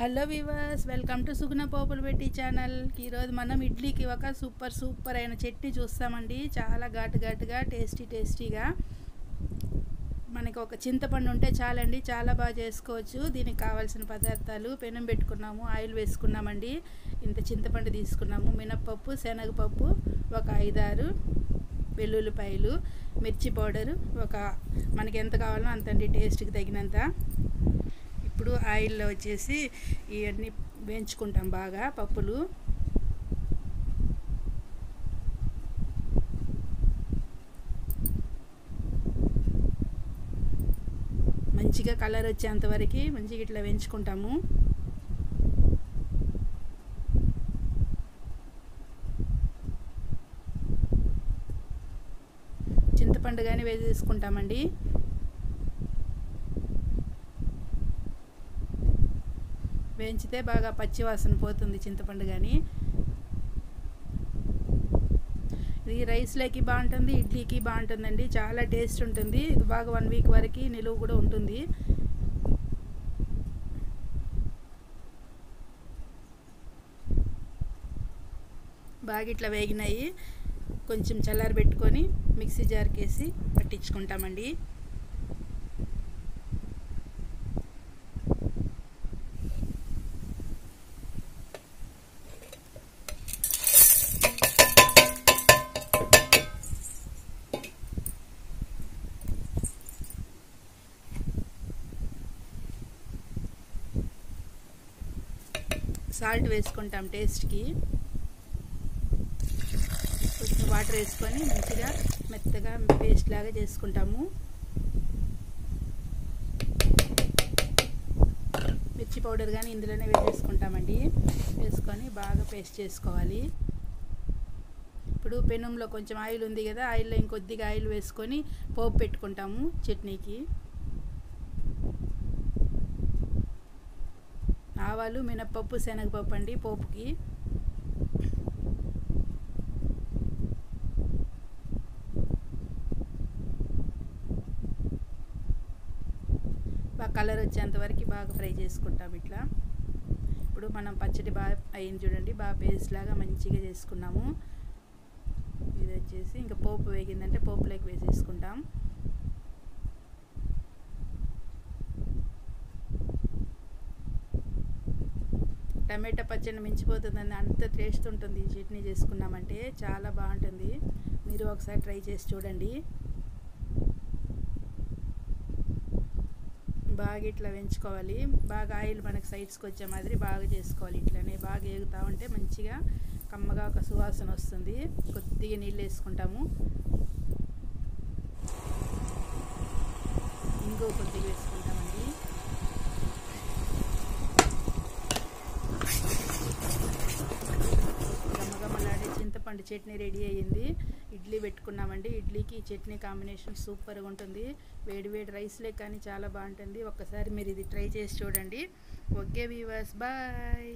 Hello viewers, welcome to సుగుణ పోపులు పెట్టి channel. ఈరోజు మనం ఇడ్లీకి ఒక సూపర్ అయిన చట్నీ చూస్తామండి. చాలా ఘాటుగా టేస్టీగా. మనకి ఒక చింతపండు ఉంటే చాలండి, చాలా బాగా చేసుకోవచ్చు. దీనికి కావాల్సిన పదార్థాలు: పెనం పెట్టుకున్నాము, ఆయిల్ వేసుకున్నామండి, ఇంత చింతపండు తీసుకున్నాము, మినప్పప్పు, శనగపప్పు, ఒక 5-6 వెల్లుల్లిపాయలు, మిర్చి పౌడరు మనకి ఎంత కావాలో అంతండి, టేస్ట్కి తగినంత. ఇప్పుడు ఆయిల్లో వచ్చేసి ఇవన్నీ వేయించుకుంటాం బాగా. పప్పులు మంచిగా కలర్ వచ్చేంత వరకు మంచిగా ఇట్లా వేయించుకుంటాము. చింతపండు కానీ వేసేసుకుంటామండి. వేయించితే బాగా పచ్చివాసన పోతుంది చింతపండు కానీ. ఇది రైస్లోకి బాగుంటుంది, ఇడ్లీకి బాగుంటుందండి. చాలా టేస్ట్ ఉంటుంది. ఇది బాగా 1 వీక్ వరకు నిలువ కూడా ఉంటుంది. బాగా ఇట్లా వేగినాయి. కొంచెం చల్లారి పెట్టుకొని మిక్సీ జార్కి వేసి పట్టించుకుంటామండి. సాల్ట్ వేసుకుంటాం టేస్ట్కి. కొంచెం వాటర్ వేసుకొని మంచిగా మెత్తగా పేస్ట్ లాగా చేసుకుంటాము. మిర్చి పౌడర్ కానీ ఇందులోనే వేసేసుకుంటామండి. వేసుకొని బాగా పేస్ట్ చేసుకోవాలి. ఇప్పుడు పెనంలో కొంచెం ఆయిల్ ఉంది కదా, ఆయిల్లో ఇంకొద్దిగా ఆయిల్ వేసుకొని పోపు పెట్టుకుంటాము చట్నీకి. ఆవాలు, మినప్పప్పు, శనగపప్పు అండి పోపుకి. బాగా కలర్ వచ్చేంత వరకు బాగా ఫ్రై చేసుకుంటాం ఇట్లా. ఇప్పుడు మనం పచ్చడి బాగా అయింది చూడండి, బాగా పేస్ట్ లాగా మంచిగా చేసుకున్నాము. ఇది వచ్చేసి ఇంకా పోపు వేగిందంటే పోపులోకి వేసేసుకుంటాం. టమాటా పచ్చడి మించిపోతుందండి, అంత టేస్ట్ ఉంటుంది. ఈ చట్నీ చేసుకున్నామంటే చాలా బాగుంటుంది. మీరు ఒకసారి ట్రై చేసి చూడండి. బాగా ఇట్లా వేయించుకోవాలి. బాగా ఆయిల్ మనకు సైడ్స్కి వచ్చే మాదిరి బాగా చేసుకోవాలి. ఇట్లనే బాగా వేగుతూ ఉంటే మంచిగా కమ్మగా ఒక సువాసన వస్తుంది. కొద్దిగా నీళ్ళు వేసుకుంటాము. ఇంకో కొద్దిగా వేసుకుంటామండి. చింతపండు చట్నీ రెడీ అయ్యింది. ఇడ్లీ పెట్టుకున్నామండి. ఇడ్లీకి చట్నీ కాంబినేషన్ సూపర్గా ఉంటుంది. వేడి రైస్లే కానీ చాలా బాగుంటుంది. ఒక్కసారి మీరు ఇది ట్రై చేసి చూడండి. Okay viewers, bye.